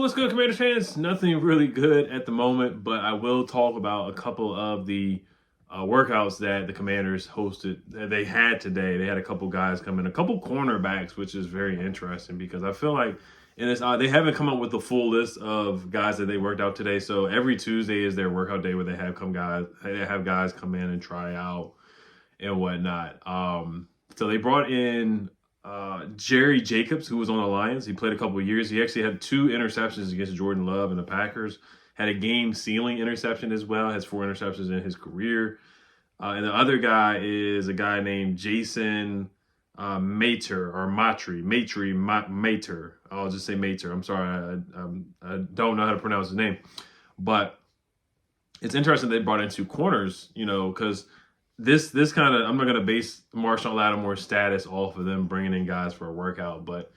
what's good, Commanders fans? Nothing really good at the moment, but I will talk about a couple of the workouts that the Commanders hosted. That they had today. They had a couple guys come in, a couple cornerbacks, which is very interesting because I feel like in this they haven't come up with the full list of guys that they worked out today. So every Tuesday is their workout day where they have guys come in and try out and whatnot. So they brought in Jerry Jacobs, who was on the Lions. He played a couple of years. He actually had 2 interceptions against Jordan Love and the Packers. Had a game-sealing interception as well. Has 4 interceptions in his career. And the other guy is a guy named Jason Mater. I'll just say Mater. I'm sorry, I don't know how to pronounce his name. But it's interesting they brought in 2 corners, because this kind of, I'm not going to base Marshon Lattimore's status off of them bringing in guys for a workout, but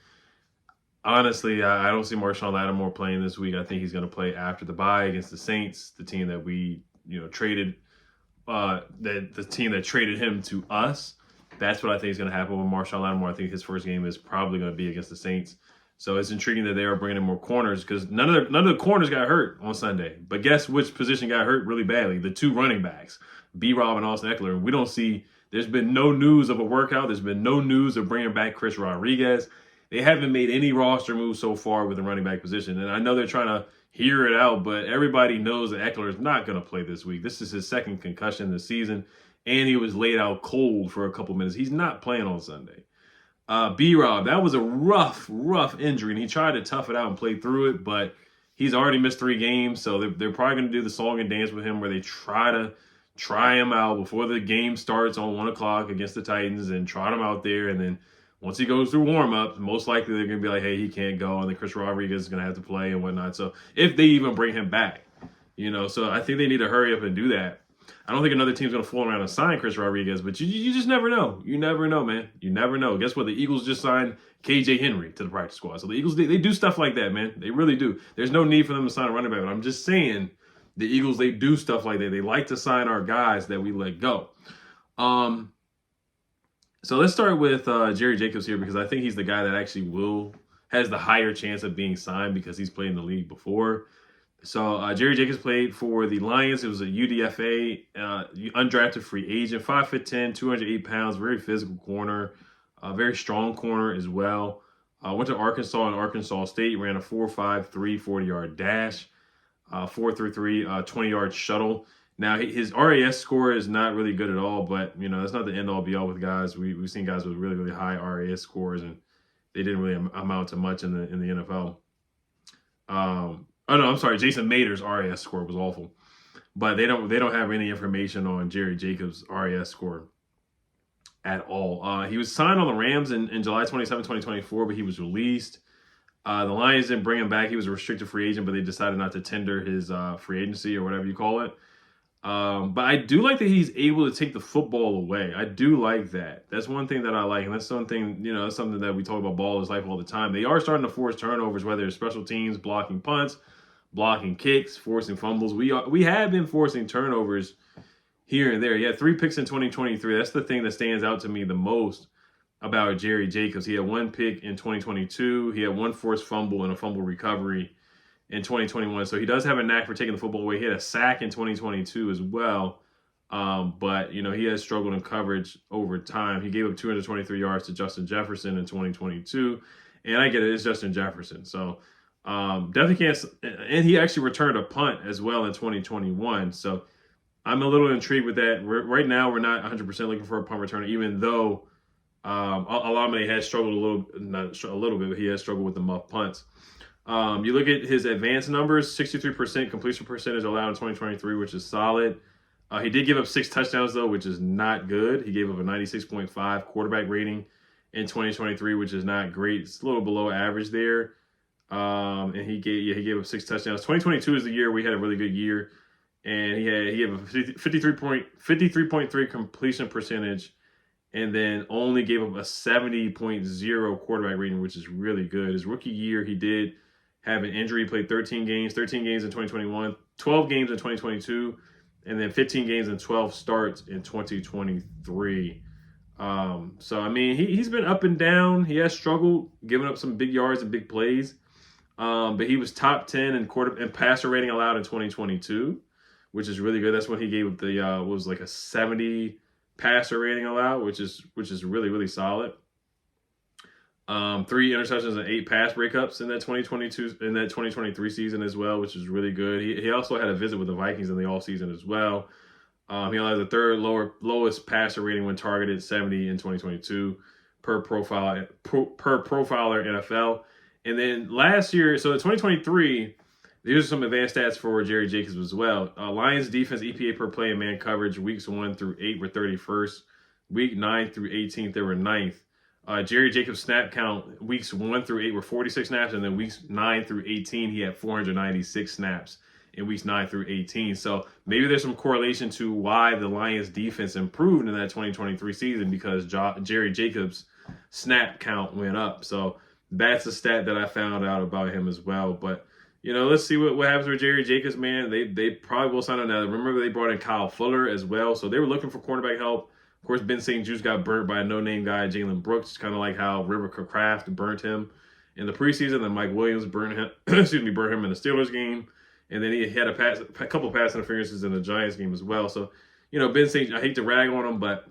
honestly, I don't see Marshon Lattimore playing this week. I think he's going to play after the bye against the Saints, the team that we, traded, the team that traded him to us. That's what I think is going to happen with Marshon Lattimore. I think his first game is probably going to be against the Saints. So it's intriguing that they are bringing in more corners because none of the corners got hurt on Sunday. But guess which position got hurt really badly? The 2 running backs, B-Rob and Austin Eckler. We don't see, there's been no news of a workout. There's been no news of bringing back Chris Rodriguez. They haven't made any roster moves so far with the running back position. And I know they're trying to hear it out, but everybody knows that Eckler is not going to play this week. This is his second concussion this season, and he was laid out cold for a couple minutes. He's not playing on Sunday. B-Rob, that was a rough injury, and he tried to tough it out and play through it, but he's already missed 3 games, so they're probably going to do the song and dance with him where they try him out before the game starts on 1 o'clock against the Titans and trot him out there, and then once he goes through warm-up, most likely they're going to be like, hey, he can't go, and then Chris Rodriguez is going to have to play and whatnot. So if they even bring him back, so I think they need to hurry up and do that. I don't think another team's going to fool around and sign Chris Rodriguez, but you just never know. You never know, man. You never know. Guess what? The Eagles just signed KJ Henry to the practice squad. So the Eagles, they do stuff like that, man. They really do. There's no need for them to sign a running back, but I'm just saying the Eagles, they do stuff like that. They like to sign our guys that we let go. So let's start with Jerry Jacobs here because I think he's the guy that actually has the higher chance of being signed because he's played in the league before. So Jerry Jacobs played for the Lions. It was a UDFA, undrafted free agent, 5'10", 208 pounds, very physical corner, very strong corner as well. Went to Arkansas and Arkansas State, ran a 4.53 40-yard dash, 4.33 20-yard shuttle. Now, his RAS score is not really good at all, but, that's not the end-all, be-all with guys. We've seen guys with really, really high RAS scores, and they didn't really amount to much in the NFL. Jason Mater's RAS score was awful. But they don't have any information on Jerry Jacobs' RAS score at all. He was signed on the Rams in July 27, 2024, but he was released. The Lions didn't bring him back. He was a restricted free agent, but they decided not to tender his free agency or whatever you call it. But I do like that he's able to take the football away. I do like that. That's one thing that I like. And that's something, that's something that we talk about ballers life all the time. They are starting to force turnovers, whether it's special teams, blocking punts, blocking kicks, forcing fumbles. We have been forcing turnovers here and there. He had 3 picks in 2023. That's the thing that stands out to me the most about Jerry Jacobs. He had 1 pick in 2022. He had 1 forced fumble and a fumble recovery in 2021. So he does have a knack for taking the football away. He had a sack in 2022 as well. But, he has struggled in coverage over time. He gave up 223 yards to Justin Jefferson in 2022. And I get it. It's Justin Jefferson. So definitely can't. And he actually returned a punt as well in 2021. So I'm a little intrigued with that. Right now, we're not 100% looking for a punt returner, even though Alameda has struggled not a little bit, but he has struggled with the muff punts. You look at his advanced numbers, 63% completion percentage allowed in 2023, which is solid. He did give up 6 touchdowns, though, which is not good. He gave up a 96.5 quarterback rating in 2023, which is not great. It's a little below average there. And he gave up 6 touchdowns. 2022 is the year we had a really good year. And he gave a 53.3 completion percentage and then only gave up a 70.0 quarterback rating, which is really good. His rookie year, he did have an injury. He played 13 games in 2021, 12 games in 2022, and then 15 games and 12 starts in 2023. So, I mean, he's been up and down. He has struggled, giving up some big yards and big plays. But he was top 10 in passer rating allowed in 2022, which is really good. That's when he gave the what was like a 70 passer rating allowed, which is really, really solid. 3 interceptions and 8 pass breakups in that 2023 season as well, which is really good. He also had a visit with the Vikings in the offseason as well. He only has the third lowest passer rating when targeted, 70 in 2022 per profiler NFL. And then last year, so in 2023, these are some advanced stats for Jerry Jacobs as well. Lions defense EPA per play and man coverage weeks 1 through 8 were 31st. Week 9 through 18th, they were 9th. Jerry Jacobs' snap count weeks 1 through 8 were 46 snaps, and then weeks 9 through 18 he had 496 snaps in weeks 9 through 18. So maybe there's some correlation to why the Lions defense improved in that 2023 season, because Jerry Jacobs' snap count went up. So that's a stat that I found out about him as well. But let's see what happens with Jerry Jacobs, man. They probably will sign another. Remember, they brought in Kyle Fuller as well, so they were looking for cornerback help. Of course, Ben St. Juste got burnt by a no-name guy, Jalen Brooks, kind of like how River Kraft burnt him in the preseason. Then Mike Williams burnt him in the Steelers game. And then he had a couple pass interferences in the Giants game as well. So, Ben St. I hate to rag on him, but,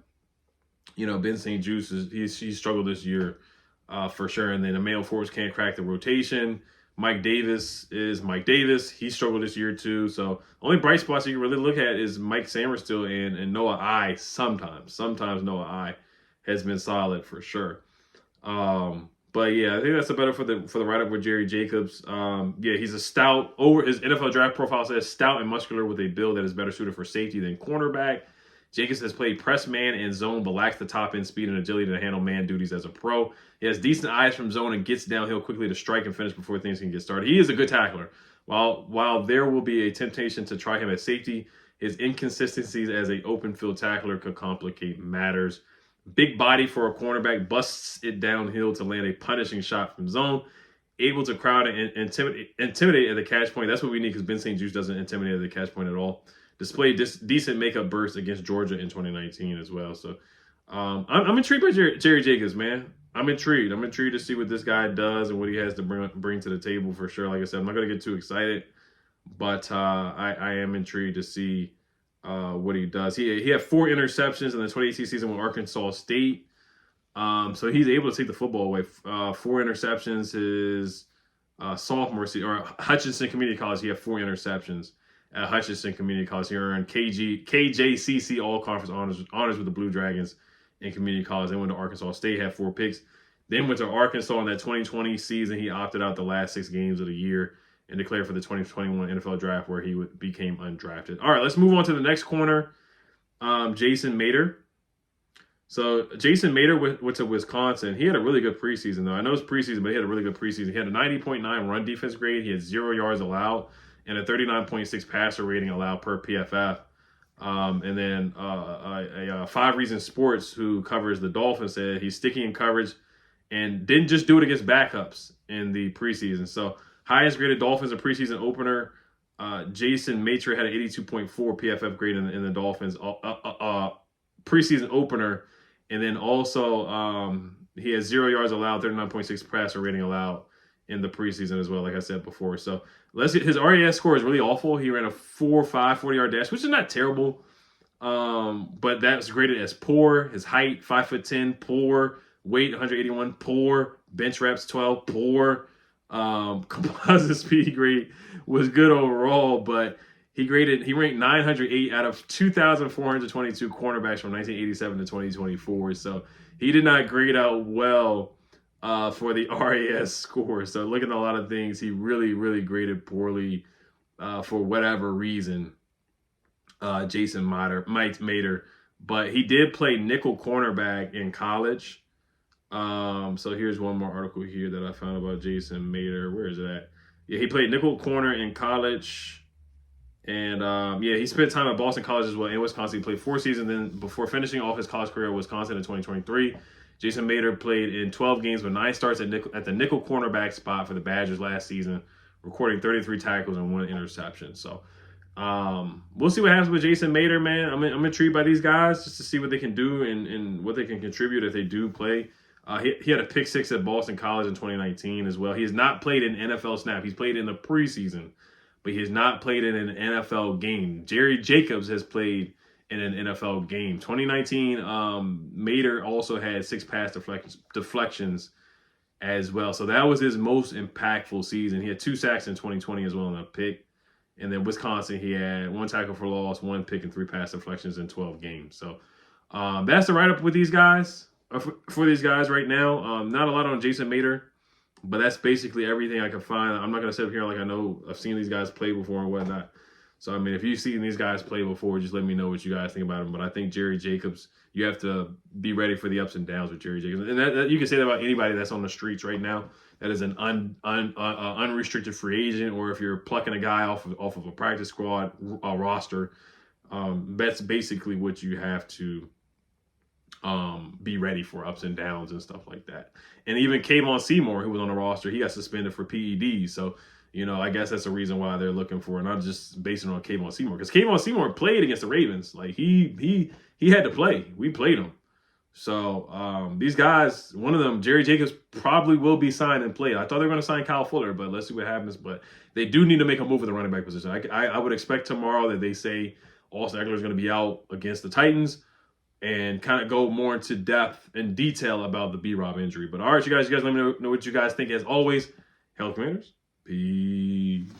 Ben St. Juste, he struggled this year for sure. And then Emmanuel Forbes can't crack the rotation. Mike Davis is Mike Davis. He struggled this year too. So only bright spots you can really look at is Mike Sainristil and Noah I sometimes. Sometimes Noah I has been solid for sure. But yeah, I think that's a better for the write-up with Jerry Jacobs. He's a stout, his NFL draft profile says stout and muscular with a build that is better suited for safety than cornerback. Jacobs has played press man and zone, but lacks the top end speed and agility to handle man duties as a pro. He has decent eyes from zone and gets downhill quickly to strike and finish before things can get started. He is a good tackler. While there will be a temptation to try him at safety, his inconsistencies as an open field tackler could complicate matters. Big body for a cornerback, busts it downhill to land a punishing shot from zone. Able to crowd and intimidate at the catch point. That's what we need, because Ben St. Juste doesn't intimidate at the catch point at all. Displayed decent makeup bursts against Georgia in 2019 as well. So I'm intrigued by Jerry Jacobs, man. I'm intrigued. I'm intrigued to see what this guy does and what he has to bring to the table for sure. Like I said, I'm not going to get too excited, but I am intrigued to see what he does. He had 4 interceptions in the 2018 season with Arkansas State. So he's able to take the football away. 4 interceptions his sophomore season, or Hutchinson Community College. He had 4 interceptions at Hutchinson Community College. He earned KJCC All-Conference honors with the Blue Dragons in community college. Then went to Arkansas State, had 4 picks. Then went to Arkansas in that 2020 season. He opted out the last 6 games of the year and declared for the 2021 NFL Draft, where he became undrafted. All right, let's move on to the next corner, Jason Mater. So Jason Mater went to Wisconsin. He had a really good preseason, though. I know it's preseason, but he had a really good preseason. He had a 90.9 run defense grade. He had 0 yards allowed and a 39.6 passer rating allowed per PFF. And then 5 Reasons Sports, who covers the Dolphins, said he's sticky in coverage and didn't just do it against backups in the preseason. So highest graded Dolphins in preseason opener, Jason Mater had an 82.4 PFF grade in the Dolphins preseason opener. And then also he has 0 yards allowed, 39.6 passer rating allowed in the preseason as well, like I said before. So his RAS score is really awful. He ran a 4.5 40-yard dash, which is not terrible. But that's graded as poor. His height, 5'10", poor. Weight, 181, poor. Bench reps, 12, poor. Composite speed grade was good overall, but he ranked 908 out of 2,422 cornerbacks from 1987 to 2024. So he did not grade out well for the RAS score. So looking at a lot of things, he really, really graded poorly for whatever reason, Jason Mater. But he did play nickel cornerback in college. So here's one more article here that I found about Jason Mater. Where is it at? Yeah, he played nickel corner in college. And he spent time at Boston College as well in Wisconsin. He played 4 seasons then before finishing off his college career at Wisconsin in 2023. Jason Mater played in 12 games with 9 starts at the nickel cornerback spot for the Badgers last season, recording 33 tackles and 1 interception. So we'll see what happens with Jason Mater, man. I'm intrigued by these guys just to see what they can do and what they can contribute if they do play He had a pick six at Boston College in 2019 as well. He has not played an NFL snap. He's played in the preseason, but he has not played in an NFL game. Jerry Jacobs has played in an NFL game. 2019, Mater also had 6 pass deflections as well. So that was his most impactful season. He had 2 sacks in 2020 as well on a pick. And then Wisconsin, he had 1 tackle for loss, 1 pick, and 3 pass deflections in 12 games. So that's the write-up with these guys, for these guys right now. Not a lot on Jason Mater, but that's basically everything I can find. I'm not going to sit up here like I know I've seen these guys play before and whatnot. So, I mean, if you've seen these guys play before, just let me know what you guys think about them. But I think Jerry Jacobs, you have to be ready for the ups and downs with Jerry Jacobs. And that you can say that about anybody that's on the streets right now that is an unrestricted free agent, or if you're plucking a guy off of a practice squad roster, that's basically what you have to be ready for, ups and downs and stuff like that. And even Kayvon Seymour, who was on the roster, he got suspended for PEDs. So, I guess that's the reason why they're looking for, not just basing on Kayvon Seymour, because Kayvon Seymour played against the Ravens. Like he had to play. We played him. So these guys, one of them, Jerry Jacobs, probably will be signed and played. I thought they were going to sign Kyle Fuller, but let's see what happens. But they do need to make a move at the running back position. I would expect tomorrow that they say Austin Eckler is going to be out against the Titans, and kind of go more into depth and detail about the B-Rob injury. But all right, you guys let me know what you guys think. As always, Hail Commanders. Peace.